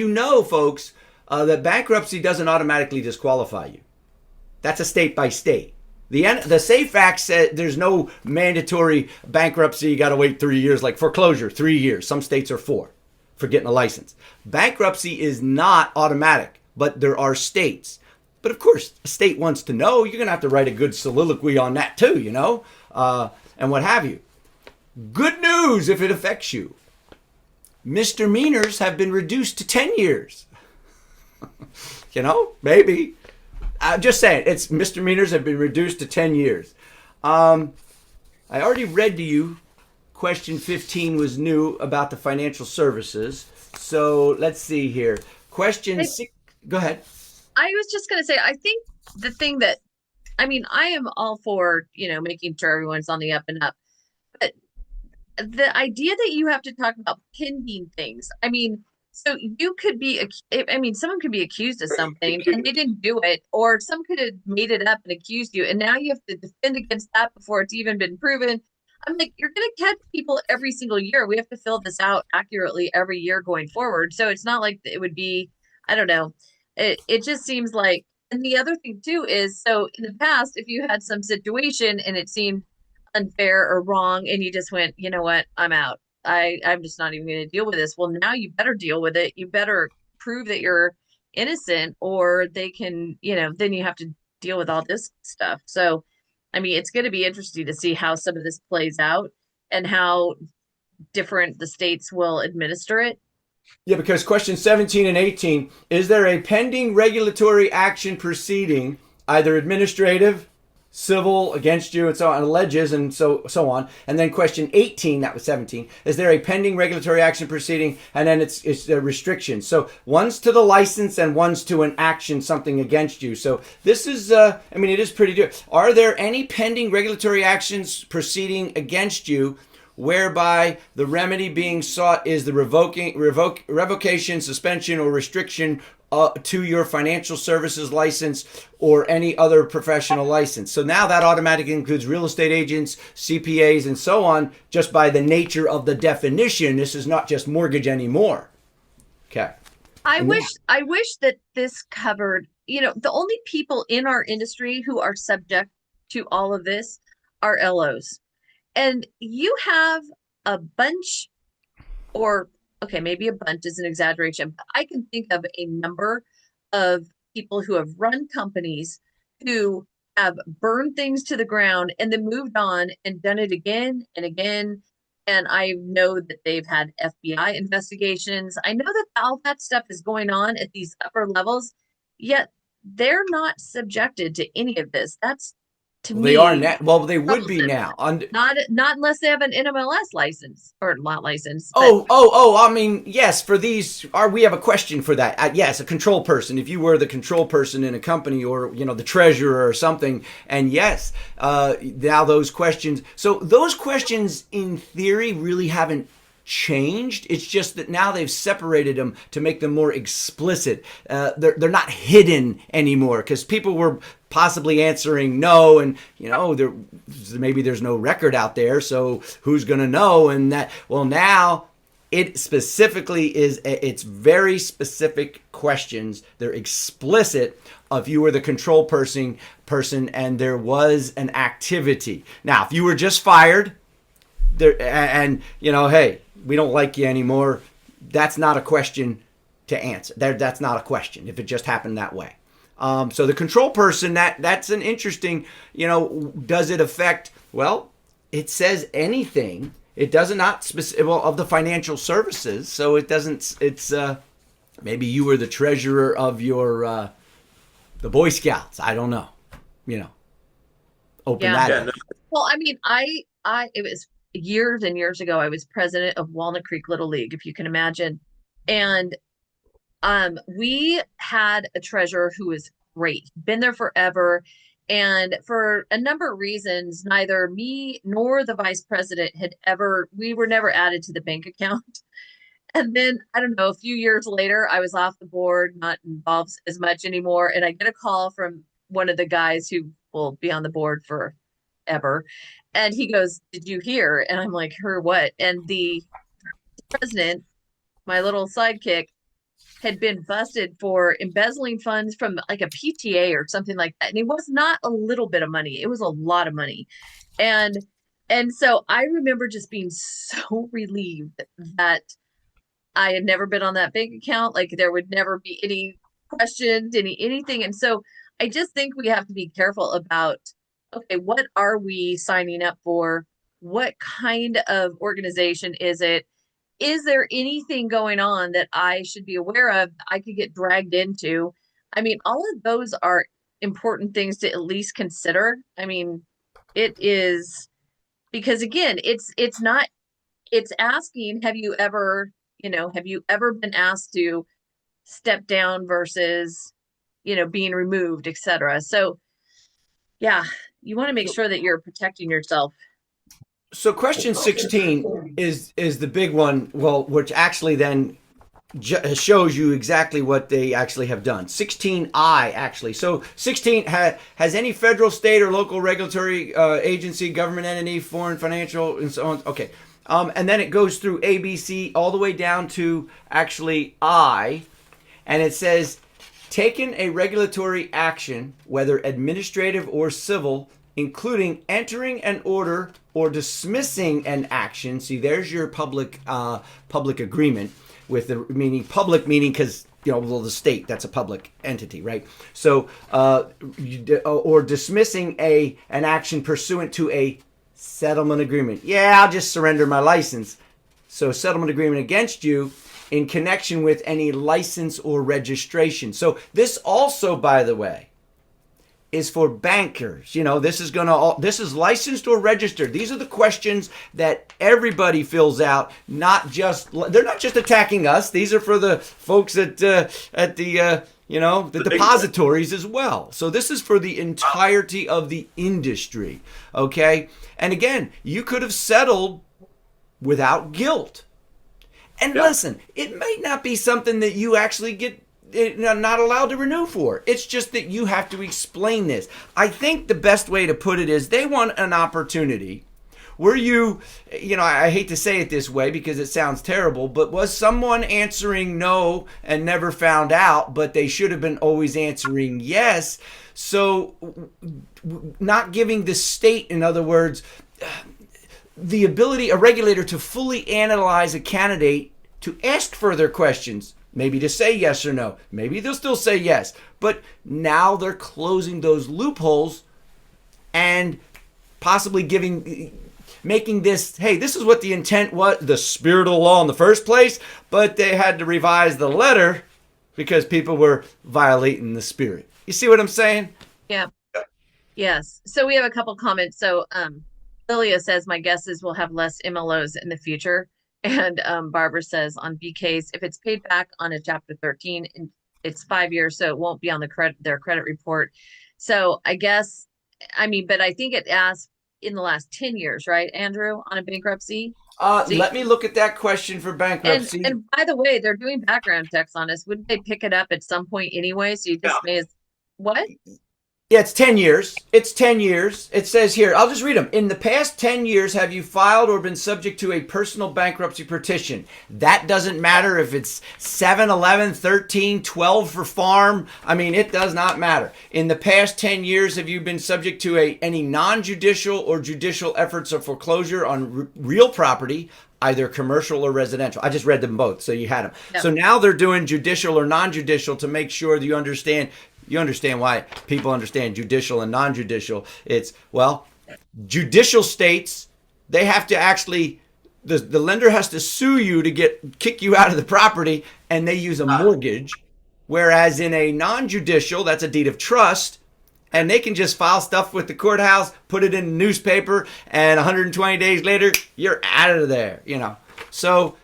folks, that bankruptcy doesn't automatically disqualify you. That's a state by state. The SAFE Act said there's no mandatory bankruptcy. You got to wait 3 years, like foreclosure, 3 years. Some states are 4 for getting a license. Bankruptcy is not automatic, but there are states. But of course, a state wants to know. You're going to have to write a good soliloquy on that too, and what have you. Good news if it affects you. Misdemeanors have been reduced to 10 years. Maybe. I'm just saying, misdemeanors have been reduced to 10 years. I already read to you. Question 15 was new about the financial services. So let's see here. Question 6. Go ahead. I was just going to say, I think the thing that, I am all for, making sure everyone's on the up and up. But the idea that you have to talk about pending things, so you could be, someone could be accused of something and they didn't do it, or some could have made it up and accused you. And now you have to defend against that before it's even been proven. I'm like, you're going to catch people every single year. We have to fill this out accurately every year going forward. So it's not like it would be, I don't know. It just seems like, and the other thing too is, so in the past, if you had some situation and it seemed unfair or wrong and you just went, you know what, I'm out. I'm just not even going to deal with this. Well, now you better deal with it. You better prove that you're innocent or they can, then you have to deal with all this stuff. So, it's going to be interesting to see how some of this plays out and how different the states will administer it. Yeah, because question 17 and 18, is there a pending regulatory action proceeding, either administrative, civil, against you, and so on, alleges, and so on. And then question 18, that was 17, is there a pending regulatory action proceeding? And then it's the restrictions. So one's to the license and one's to an action, something against you. So this is, it is pretty good. Are there any pending regulatory actions proceeding against you whereby the remedy being sought is the revocation, suspension, or restriction to your financial services license or any other professional license. So now that automatically includes real estate agents, CPAs, and so on, just by the nature of the definition. This is not just mortgage anymore. Okay. I wish that this covered, the only people in our industry who are subject to all of this are LOs. And you have a bunch, or okay, maybe a bunch is an exaggeration, but I can think of a number of people who have run companies who have burned things to the ground and then moved on and done it again and again. And I know that they've had FBI investigations. I know that all that stuff is going on at these upper levels, yet they're not subjected to any of this. That's, to Well, me, they are now. Well, they would be troublesome. now. Not unless they have an NMLS license, or not license, but I mean, yes, for these, we have a question for that. Yes, a control person. If you were the control person in a company, or, the treasurer or something, and yes, now those questions. So those questions in theory really haven't changed. It's just that now they've separated them to make them more explicit. They're not hidden anymore, because people were possibly answering no, and maybe there's no record out there, so who's going to know? And that, well, now it specifically it's very specific questions. They're explicit if you were the control person and there was an activity. Now, if you were just fired there and hey, we don't like you anymore, that's not a question to answer. That's not a question if it just happened that way. So the control person, that's an interesting, does it affect? Well, it says anything. It does not specific of the financial services. So it doesn't. It's maybe you were the treasurer of your the Boy Scouts. I don't know. Open that up. Well, I mean, I it was years and years ago. I was president of Walnut Creek Little League, if you can imagine, and we had a treasurer who was great, been there forever. And for a number of reasons, neither me nor the vice president we were never added to the bank account. And then, I don't know, a few years later, I was off the board, not involved as much anymore. And I get a call from one of the guys who will be on the board forever. And he goes, "Did you hear?" And I'm like, "Hear what?" And the president, my little sidekick, had been busted for embezzling funds from like a PTA or something like that. And it was not a little bit of money. It was a lot of money. And so I remember just being so relieved that I had never been on that bank account. Like, there would never be any questions, anything. And so I just think we have to be careful about, okay, what are we signing up for? What kind of organization is it? Is there anything going on that I should be aware of, I could get dragged into? I mean, all of those are important things to at least consider. I mean, it is, because again, it's asking, have you ever been asked to step down versus, being removed, etc. So yeah, you want to make sure that you're protecting yourself. So question 16 is the big one, well, which actually then shows you exactly what they actually have done. 16I, actually. So 16 has any federal, state, or local regulatory agency, government entity, foreign financial, and so on. Okay. And then it goes through A, B, C, all the way down to actually I. And it says, taken a regulatory action, whether administrative or civil, including entering an order or dismissing an action. See, there's your public agreement with the meaning public, meaning because the state, that's a public entity, right? So or dismissing an action pursuant to a settlement agreement. Yeah, I'll just surrender my license. So settlement agreement against you in connection with any license or registration. So this also, by the way, is for bankers. This is licensed or registered. These are the questions that everybody fills out. They're not just attacking us. These are for the folks at the depositories as well. So this is for the entirety of the industry. Okay. And again, you could have settled without guilt. And Yeah. listen, it might not be something that you actually get not allowed to renew for. It's just that you have to explain this. I think the best way to put it is they want an opportunity were you, I hate to say it this way because it sounds terrible, but was someone answering no and never found out, but they should have been always answering yes? So, not giving the state, in other words, the ability, a regulator, to fully analyze a candidate, to ask further questions, maybe to say yes or no. Maybe they'll still say yes. But now they're closing those loopholes and possibly making this, hey, this is what the intent was, the spirit of the law in the first place, but they had to revise the letter because people were violating the spirit. You see what I'm saying? Yeah. Yes. So we have a couple comments. So Lilia says, my guess is we'll have less MLOs in the future. And Barbara says on BKs, if it's paid back on a Chapter 13, it's 5 years, so it won't be on their credit report. So I guess, but I think it asked in the last 10 years, right, Andrew, on a bankruptcy? Let me look at that question for bankruptcy. And by the way, they're doing background checks on us. Wouldn't they pick it up at some point anyway? So you just may as what? Yeah, it's 10 years. It's 10 years. It says here, I'll just read them. In the past 10 years, have you filed or been subject to a personal bankruptcy petition? That doesn't matter if it's 7, 11, 13, 12 for farm. It does not matter. In the past 10 years, have you been subject to any non-judicial or judicial efforts of foreclosure on real property, either commercial or residential? I just read them both, so you had them. Yep. So now they're doing judicial or non-judicial to make sure that you understand. You understand why people understand judicial and non-judicial. It's, judicial states, they have to actually, the lender has to sue you to kick you out of the property, and they use a mortgage. Whereas in a non-judicial, that's a deed of trust, and they can just file stuff with the courthouse, put it in the newspaper, and 120 days later, you're out of there, So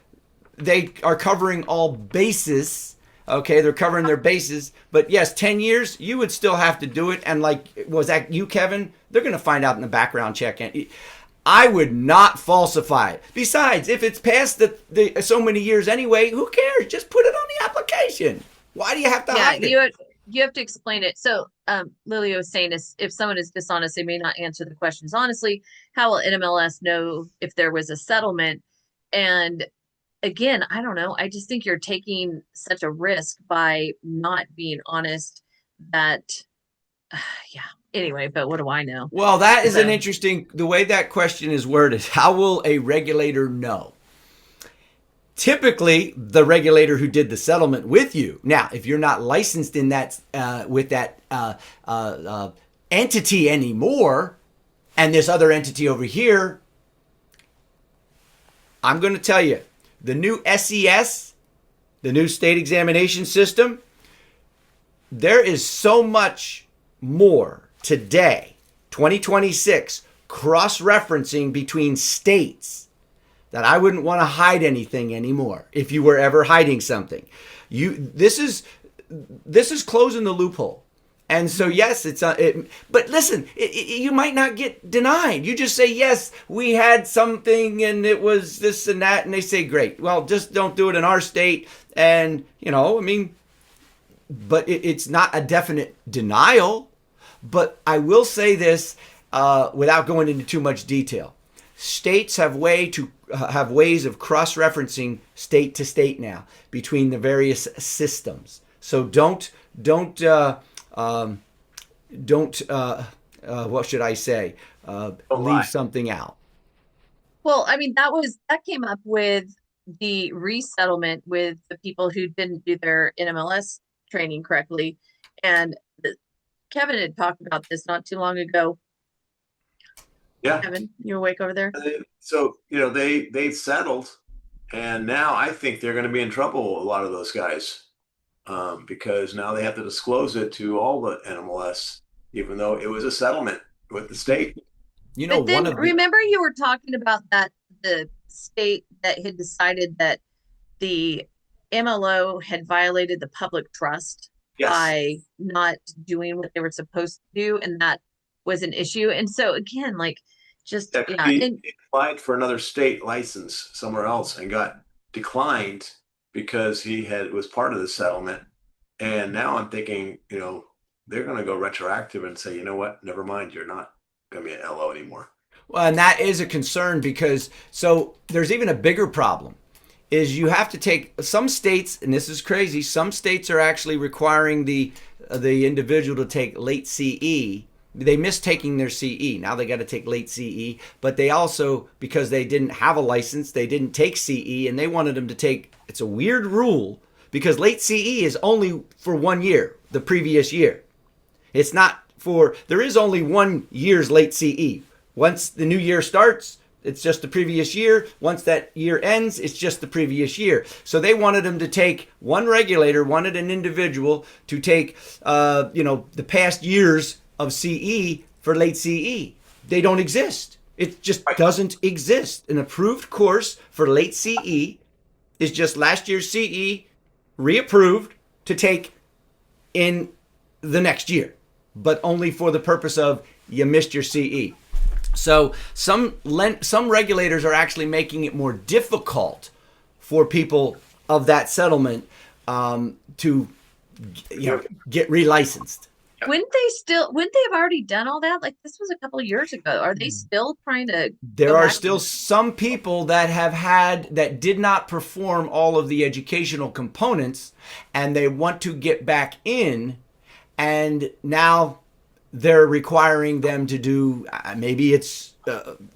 they are covering all bases. Okay, they're covering their bases. But yes, 10 years, you would still have to do it. And was that you, Kevin? They're going to find out in the background check. I would not falsify it. Besides, if it's past the so many years anyway, who cares? Just put it on the application. Why do you have to hide it? You have to explain it. So Lily was saying if someone is dishonest, they may not answer the questions honestly. How will NMLS know if there was a settlement? And again, I don't know. I just think you're taking such a risk by not being honest that, Anyway, but what do I know? Well, that is an interesting, the way that question is worded. How will a regulator know? Typically, the regulator who did the settlement with you. Now, if you're not licensed in that, with that entity anymore, and this other entity over here, I'm going to tell you, the new SES, the new state examination system, there is so much more today, 2026, cross-referencing between states that I wouldn't want to hide anything anymore if you were ever hiding something. This is closing the loophole. And so, yes, but listen, you might not get denied. You just say, yes, we had something and it was this and that. And they say, great. Well, just don't do it in our state. And, but it's not a definite denial. But I will say this without going into too much detail. States have ways of cross-referencing state to state now between the various systems. So don't what should I say? Leave something out. Well, that came up with the resettlement with the people who didn't do their NMLS training correctly. And Kevin had talked about this not too long ago. Yeah. Kevin, you awake over there? So, they settled, and now I think they're going to be in trouble, a lot of those guys. Because now they have to disclose it to all the NMLS, even though it was a settlement with the state. Remember you were talking about that the state that had decided that the MLO had violated the public trust by not doing what they were supposed to do, and that was an issue. And so again, Just, Yeah, 'cause yeah. he And applied for another state license somewhere else and got declined because he had was part of the settlement. And now I'm thinking, they're going to go retroactive and say, you know what? Never mind, you're not going to be an LO anymore. Well, and that is a concern because so there's even a bigger problem is you have to take some states, and this is crazy. Some states are actually requiring the individual to take late CE. They missed taking their CE. Now they got to take late CE, but they also, because they didn't have a license, they didn't take CE, and they wanted them to take. It's a weird rule because late CE is only for 1 year, the previous year. It's not for, there is only 1 year's late CE. Once the new year starts, it's just the previous year. Once that year ends, it's just the previous year. So they wanted them to take, one regulator wanted an individual to take, the past years of CE for late CE. They don't exist. It just doesn't exist. An approved course for late CE is just last year's CE reapproved to take in the next year, but only for the purpose of you missed your CE. So some regulators are actually making it more difficult for people of that settlement to get relicensed. wouldn't they have already done all that? Like this was a couple of years ago. Are they still trying to There go are back? still some people that did not perform all of the educational components and they want to get back in, and now they're requiring them to do, maybe it's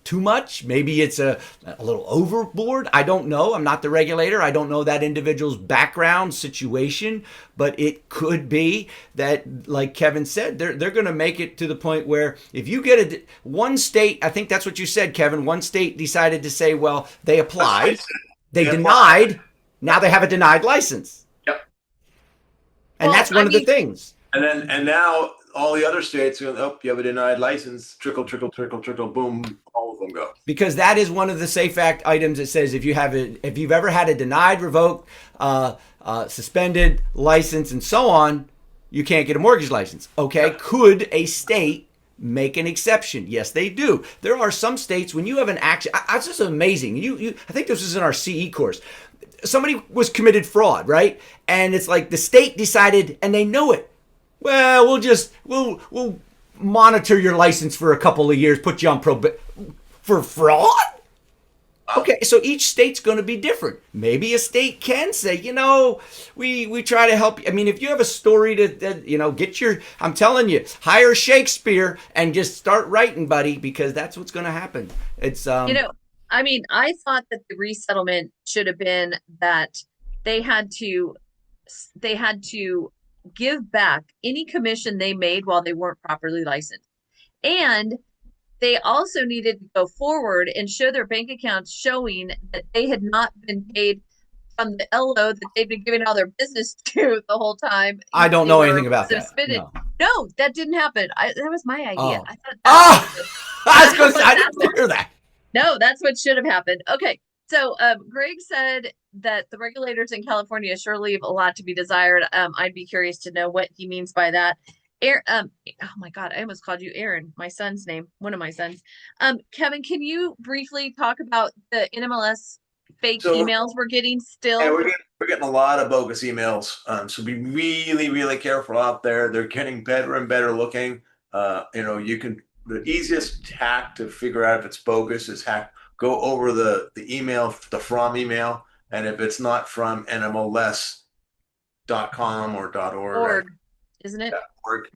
too much, maybe it's a little overboard. I don't know. I'm not the regulator. I don't know that individual's background situation, but it could be that, like Kevin said, they're going to make it to the point where if you get one state, I think that's what you said, Kevin, one state decided to say, well, they applied, they denied, now they have a denied license. Yep. And Well, that's I one of the mean, things. And now all the other states are going, oh, you have a denied license, trickle, trickle, trickle, trickle, boom, all of them go. Because that is one of the Safe Act items that says if you've ever had a denied, revoked, suspended license, and so on, you can't get a mortgage license. Okay, could a state make an exception? Yes, they do. There are some states when you have an action. It's just amazing. I think this was in our CE course. Somebody was committed fraud, right? And it's like the state decided, and they know it. Well, we'll monitor your license for a couple of years, put you on probation for fraud. Okay, so each state's going to be different. Maybe a state can say, we try to help you. I mean, if you have a story to get your, I'm telling you, hire Shakespeare and just start writing, buddy, because that's what's going to happen. It's I mean, I thought that the resettlement should have been that they had to they had to give back any commission they made while they weren't properly licensed. And they also needed to go forward and show their bank accounts showing that they had not been paid from the LO that they've been giving all their business to the whole time. I don't They know were anything about that. suspended. No. No, that didn't happen. That was my idea. Oh. I thought I was going to say, I didn't hear that. no, that's what should have happened. Okay. So Greg said that the regulators in California sure leave a lot to be desired. I'd be curious to know what he means by that. Oh my God, I almost called you Aaron, my son's name, one of my sons. Kevin, can you briefly talk about the NMLS fake So, emails we're getting still? yeah, we're getting a lot of bogus emails. So be really, really careful out there. They're getting better and better looking. The easiest hack to figure out if it's bogus is go over the email, the from email, and if it's not from NMLS.com or .org, Isn't it? .org,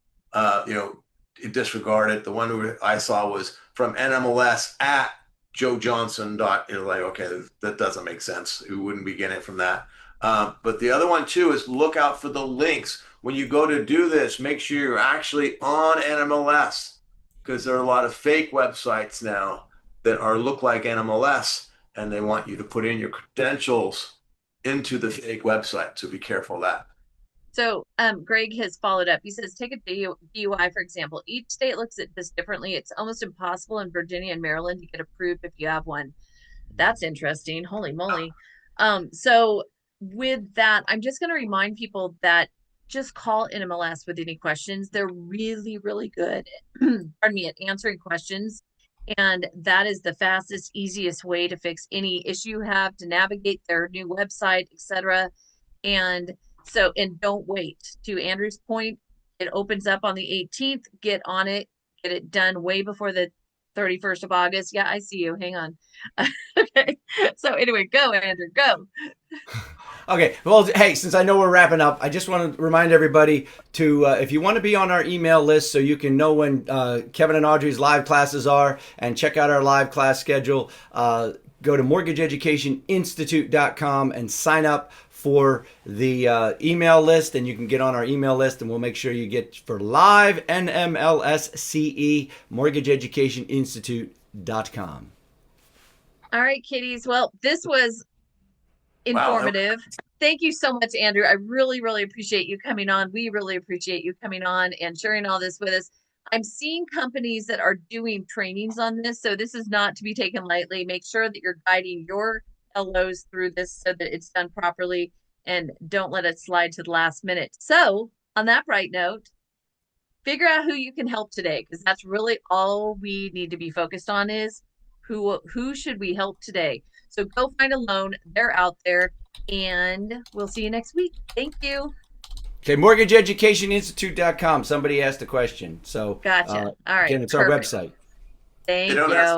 disregard it. The one I saw was from NMLS at Joe Johnson. Like, okay, that doesn't make sense. We wouldn't be getting it from that. But the other one too is look out for the links. When you go to do this, make sure you're actually on NMLS, because there are a lot of fake websites now that look like NMLS, and they want you to put in your credentials into the fake website. So be careful of that. So Greg has followed up. He says, take a DUI, for example. Each state looks at this differently. It's almost impossible in Virginia and Maryland to get approved if you have one. That's interesting. Holy moly. So with that, I'm just going to remind people that just call NMLS with any questions. They're really, really good, pardon me, at answering questions. And that is the fastest, easiest way to fix any issue you have, to navigate their new website, etc. And so, and don't wait. To Andrew's point, it opens up on the 18th. Get on it, get it done way before the 31st of August. Yeah, I see you. Hang on. Okay. So, anyway, go, Andrew, go. Okay. Well, hey, since I know we're wrapping up, I just want to remind everybody to, if you want to be on our email list so you can know when Kevin and Audrey's live classes are and check out our live class schedule, go to mortgageeducationinstitute.com and sign up for the email list, and you can get on our email list, and we'll make sure you get for live NMLS CE, mortgageeducationinstitute.com. All right, kiddies. Well, this was Wow. informative. Thank you so much, Andrew. I really, really appreciate you coming on. We really appreciate you coming on and sharing all this with us. I'm seeing companies that are doing trainings on this, so this is not to be taken lightly. Make sure that you're guiding your LOs through this so that it's done properly, and don't let it slide to the last minute. So, on that bright note, figure out who you can help today, because that's really all we need to be focused on is who should we help today. So go find a loan. They're out there, and we'll see you next week. Thank you. Okay, mortgageeducationinstitute.com. Somebody asked a question. So, Gotcha. All right. again, it's our Perfect. website. Thank They don't have you.